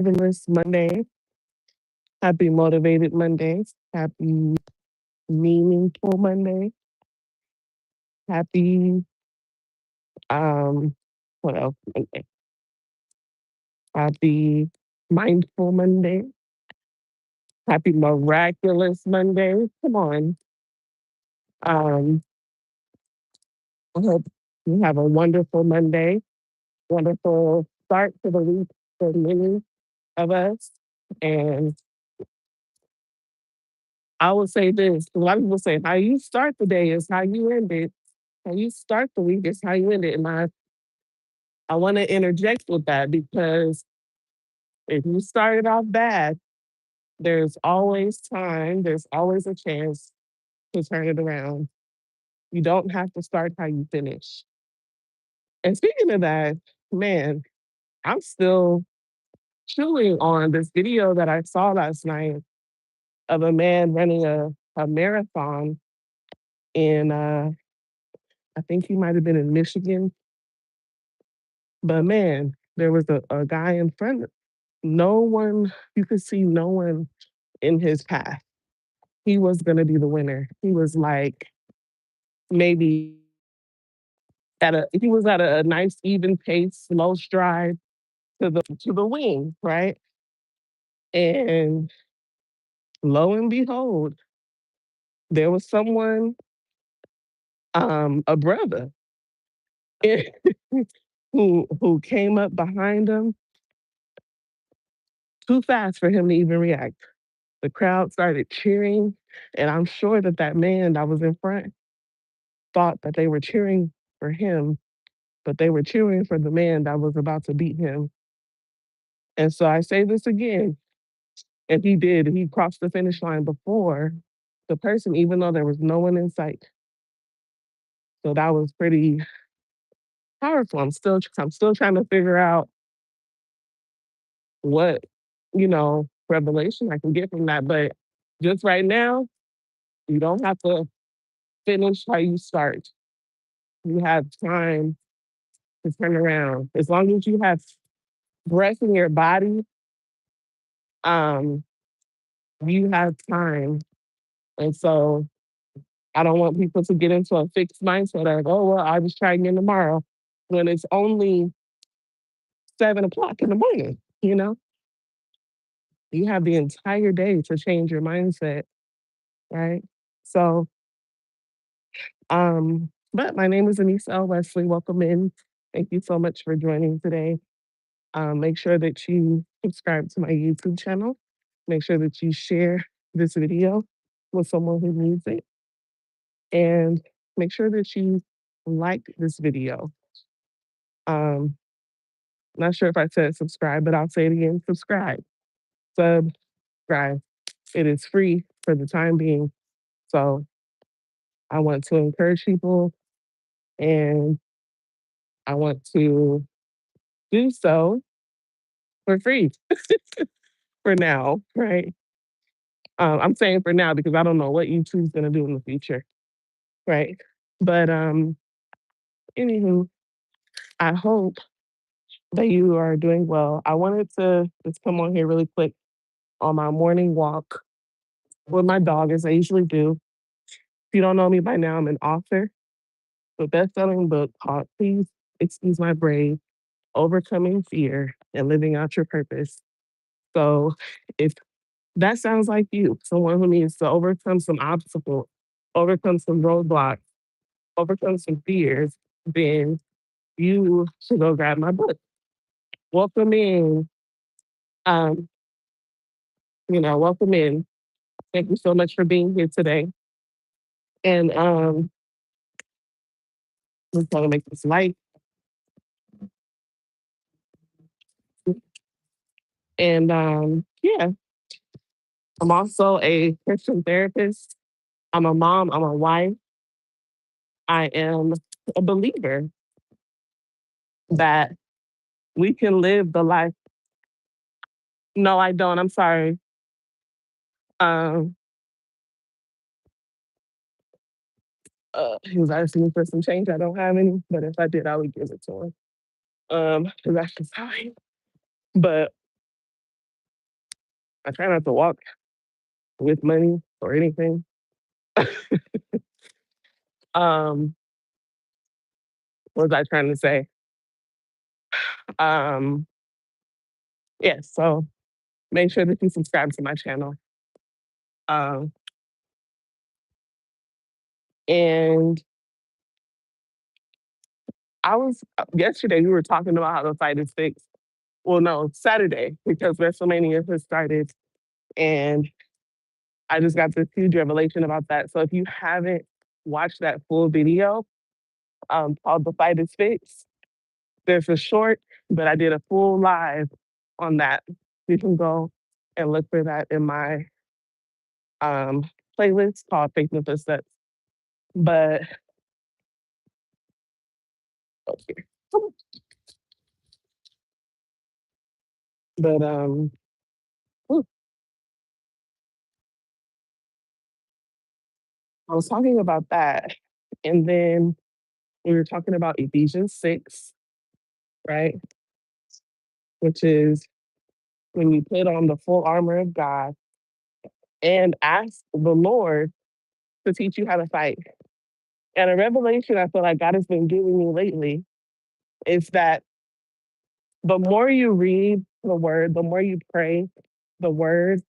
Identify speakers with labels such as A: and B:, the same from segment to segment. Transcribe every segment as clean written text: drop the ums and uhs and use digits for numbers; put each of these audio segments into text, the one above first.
A: Marvelous Monday. Happy Motivated Monday. Happy Meaningful Monday. Happy, um, what else? Monday? Happy Mindful Monday. Happy Miraculous Monday. Come on. Um, I hope you have a wonderful Monday, wonderful start to the week for many of us. And I will say this, a lot of people say how you start the day is how you end it. How you start the week is how you end it. And I want to interject with that because if you started off bad, there's always time, there's always a chance to turn it around. You don't have to start how you finish. And speaking of that, man, I'm still chewing on this video that I saw last night of a man running a marathon in, I think he might have been in Michigan. But man, there was a guy in front. No one, you could see no one in his path. He was going to be the winner. He was like maybe he was at a nice even pace, slow stride to the wing, right? And lo and behold, there was someone, a brother, who came up behind him too fast for him to even react. The crowd started cheering, and I'm sure that that man that was in front thought that they were cheering for him, but they were cheering for the man that was about to beat him. And so I say this again, and he did, he crossed the finish line before the person, even though there was no one in sight. So that was pretty powerful. I'm still trying to figure out what, revelation I can get from that. But just right now, you don't have to finish how you start. You have time to turn around. As long as you have breath in your body, um, you have time. And so I don't want people to get into a fixed mindset of, oh, well, I'll just try again tomorrow when it's only 7 o'clock in the morning, you know? You have the entire day to change your mindset, right? So, but my name is Anisa L. Wesley. Welcome in. Thank you so much for joining today. Make sure that you subscribe to my YouTube channel. Make sure that you share this video with someone who needs it. And make sure that you like this video. Um, Not sure if I said subscribe, but I'll say it again, subscribe. Subscribe. It is free for the time being. So I want to encourage people and I want to do so for free for now, right? I'm saying for now because I don't know what YouTube's gonna do in the future, right? But anywho, I hope that you are doing well. I wanted to just come on here really quick on my morning walk with my dog, as I usually do. If you don't know me by now, I'm an author of a best-selling book called Please Excuse My Brave, Overcoming Fear and Living Out Your Purpose. So if that sounds like you, someone who needs to overcome some obstacles, overcome some roadblocks, overcome some fears, then you should go grab my book. Welcome in. Um, welcome in. Thank you so much for being here today. And I'm trying to make this light. And yeah, I'm also a Christian therapist. I'm a mom. I'm a wife. I am a believer that we can live the life. No, I don't. I'm sorry. Um, he was asking me for some change. I don't have any, but if I did, I would give it to him. Because that's just how I am. But I try not to walk with money or anything. Um, what was I trying to say? Um, yeah, so make sure that you subscribe to my channel. Um, and I was yesterday we were talking about how the fight is fixed. Well, no, Saturday, because WrestleMania has started and I just got this huge revelation about that. So if you haven't watched that full video, called The Fight is Fixed, there's a short, but I did a full live on that. You can go and look for that in my um, playlist called Faith and Footsteps. But okay. But whew, I was talking about that. And then we were talking about Ephesians 6, right? Which is when you put on the full armor of God and ask the Lord to teach you how to fight. And a revelation I feel like God has been giving me lately is that the more you read the word, the more you pray the word,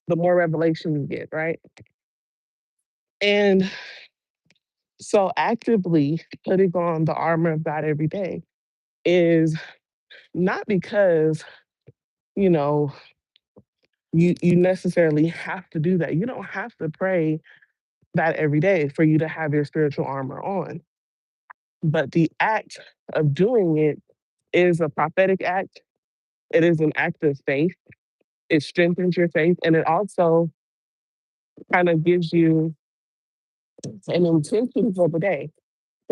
A: the more revelation you get, right? And so actively putting on the armor of God every day is not because, you know, you necessarily have to do that. You don't have to pray that every day for you to have your spiritual armor on. But the act of doing it is a prophetic act. It is an act of faith. It strengthens your faith and it also kind of gives you an intention for the day.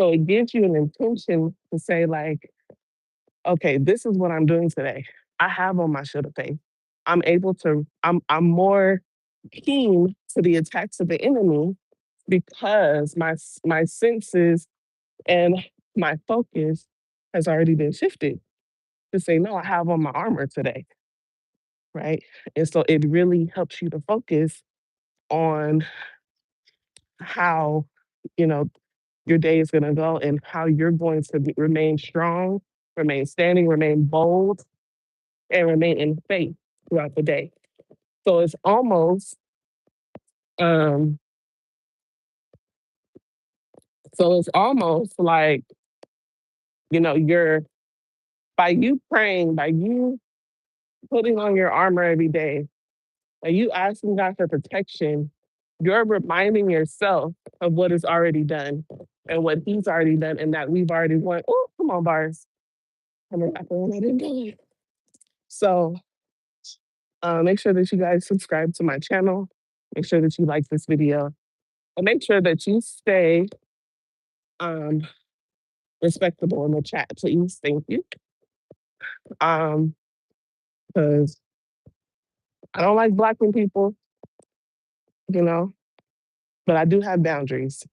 A: So it gives you an intention to say, like, okay, this is what I'm doing today. I have on my shield of faith. I'm able to, I'm more keen to the attacks of the enemy because my senses and my focus has already been shifted to say, no, I have on my armor today, right? And so it really helps you to focus on how, you know, your day is going to go and how you're going to remain strong, remain standing, remain bold, and remain in faith throughout the day. So um, it's almost like, you're by you praying, by you putting on your armor every day, by you asking God for protection, you're reminding yourself of what is already done and what He's already done, and that we've already won. Oh, come on, bars. Coming back when I didn't do it. So make sure that you guys subscribe to my channel. Make sure that you like this video. And make sure that you stay um, respectable in the chat, please. Thank you. Because I don't like blocking people, you know, but I do have boundaries.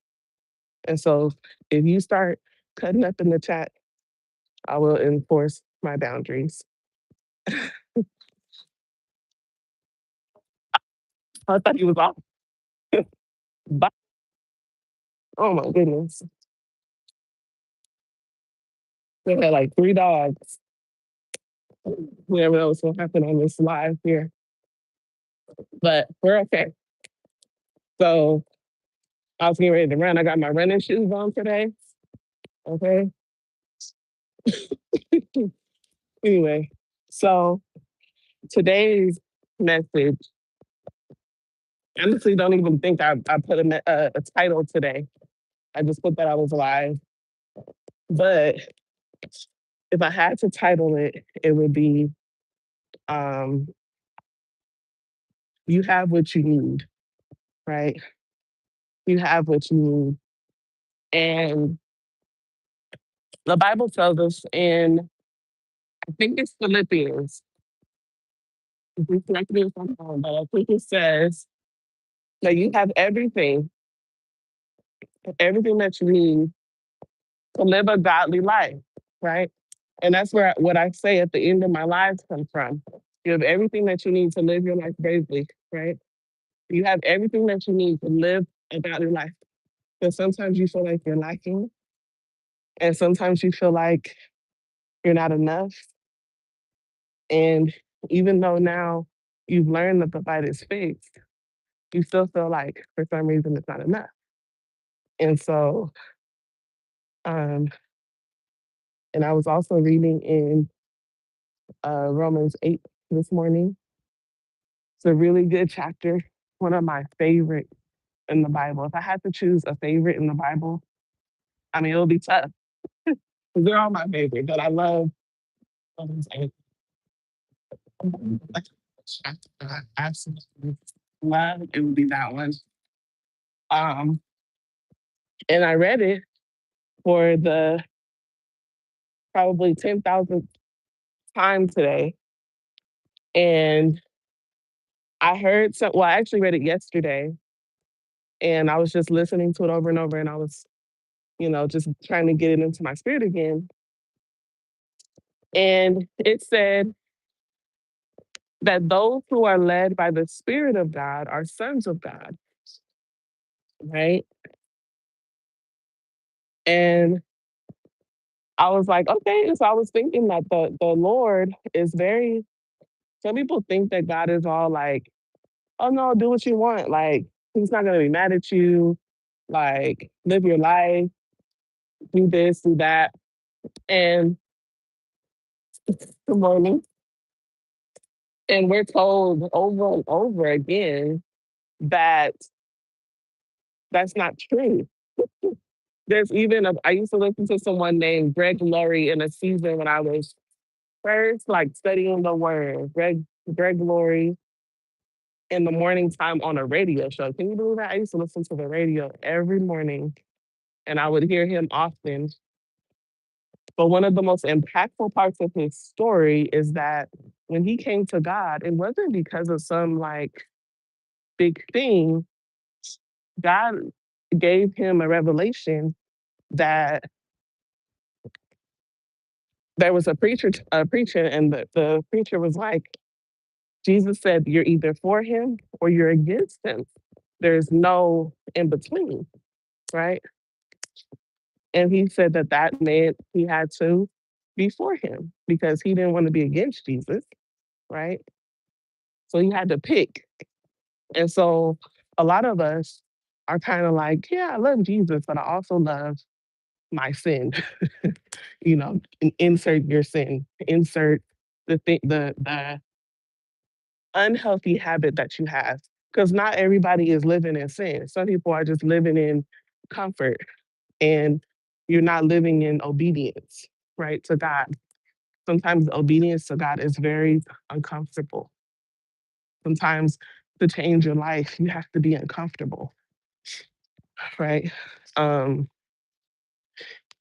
A: And so if you start cutting up in the chat, I will enforce my boundaries. I thought he was off. But, oh my goodness. They had like 3 dogs. We never know what's going to happen on this live here. But we're okay. So I was getting ready to run. I got my running shoes on today. Okay. Anyway, so today's message, I honestly don't even think I put a title today. I just put that I was live. But if I had to title it, it would be um, You Have What You Need, right? You have what you need. And the Bible tells us in, I think it's Philippians, if you correct me if I'm wrong, but I think it says that you have everything that you need to live a godly life, right? And that's where what I say at the end of my lives come from. You have everything that you need to live your life bravely, right? You have everything that you need to live a godly life. But sometimes you feel like you're lacking, and sometimes you feel like you're not enough. And even though now you've learned that the fight is fixed, you still feel like for some reason it's not enough. And so, um, and I was also reading in Romans 8 this morning. It's a really good chapter, one of my favorite in the Bible. If I had to choose a favorite in the Bible, I mean, it'll be tough. 'Cause they're all my favorite, but I love Romans 8. Like, chapter that I absolutely love, it would be that one. Um, and I read it for the probably 10,000th time today. And I heard some, well, I actually read it yesterday and I was just listening to it over and over and I was, just trying to get it into my spirit again. And it said that those who are led by the Spirit of God are sons of God, right? And I was like, okay. And so I was thinking that the Lord is very, some people think that God is all like, oh no, do what you want. Like, he's not gonna be mad at you. Like, live your life, do this, do that. And good morning. And we're told over and over again that that's not true. There's even I used to listen to someone named Greg Laurie in a season when I was first like studying the word. Greg Laurie in the morning time on a radio show. Can you believe that? I used to listen to the radio every morning and I would hear him often. But one of the most impactful parts of his story is that when he came to God, it wasn't because of some like big thing. God gave him a revelation that there was a preacher, and the preacher was like, Jesus said, you're either for him or you're against him. There's no in between, right? And he said that that meant he had to be for him because he didn't want to be against Jesus, right? So he had to pick. And so a lot of us are kind of like, yeah, I love Jesus, but I also love my sin. Insert your sin, insert the unhealthy habit that you have. Because not everybody is living in sin. Some people are just living in comfort and you're not living in obedience, right, to God. Sometimes obedience to God is very uncomfortable. Sometimes to change your life, you have to be uncomfortable, right? Um,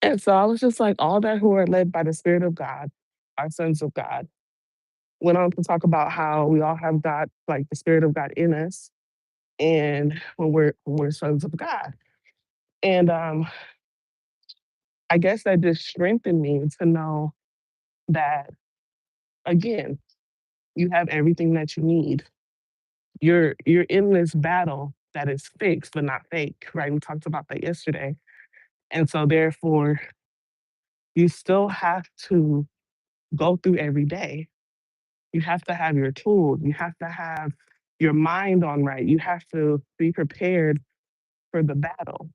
A: and so I was just like, all that who are led by the Spirit of God are sons of God. Went on to talk about how we all have God, like the Spirit of God in us, and when we're sons of God. And I guess that just strengthened me to know that again, you have everything that you need. You're in this battle that is fixed but not fake, right? We talked about that yesterday. And so therefore, you still have to go through every day. You have to have your tools. You have to have your mind on right. You have to be prepared for the battle.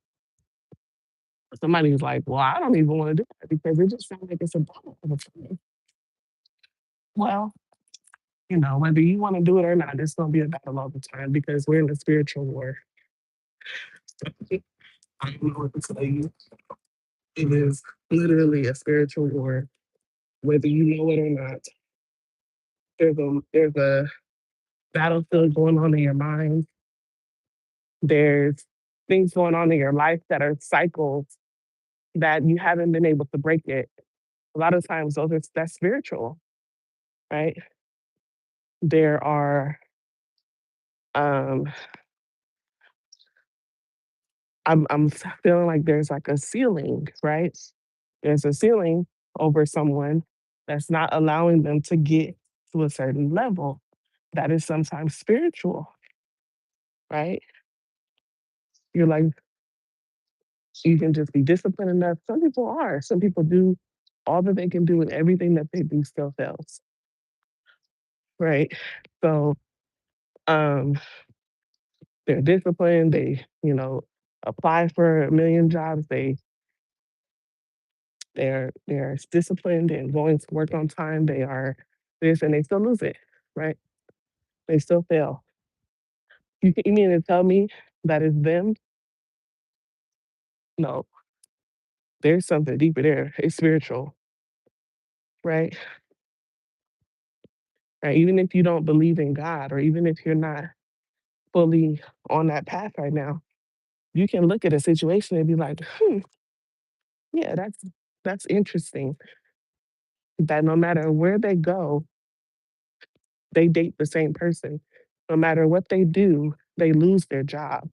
A: Somebody's like, well, I don't even want to do that because it just sounds like it's a battle all the time. Well, whether you want to do it or not, it's going to be a battle all the time because we're in a spiritual war. I don't know what to tell you. It is literally a spiritual war, whether you know it or not. There's a battlefield going on in your mind. There's things going on in your life that are cycles that you haven't been able to break it. A lot of times, that's spiritual, right? There are, um, I'm feeling like there's like a ceiling, right? There's a ceiling over someone that's not allowing them to get to a certain level. That is sometimes spiritual, right? You're like, you can just be disciplined enough. Some people are. Some people do all that they can do, and everything that they do still fails, right? So um, they're disciplined. They, apply for a million jobs. They're disciplined and going to work on time. They are this, and they still lose it, right? They still fail. You mean to tell me that is them? No, there's something deeper there. It's spiritual, right? Right. Even if you don't believe in God, or even if you're not fully on that path right now, you can look at a situation and be like, yeah, that's interesting. That no matter where they go, they date the same person. No matter what they do, they lose their job.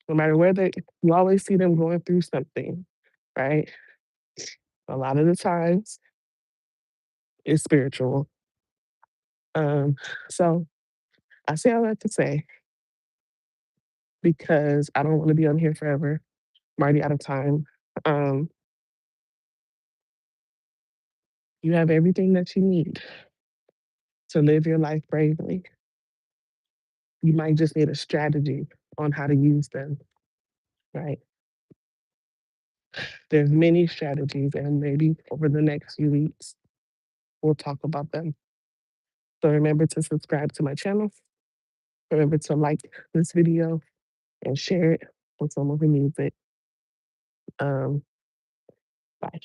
A: No matter where you always see them going through something, right? A lot of the times it's spiritual. Um, so I say all that to say, because I don't want to be on here forever. I'm already out of time. Um, you have everything that you need to live your life bravely. You might just need a strategy on how to use them, right? There's many strategies, and maybe over the next few weeks, we'll talk about them. So remember to subscribe to my channel. Remember to like this video and share it with someone who needs it. Um, bye.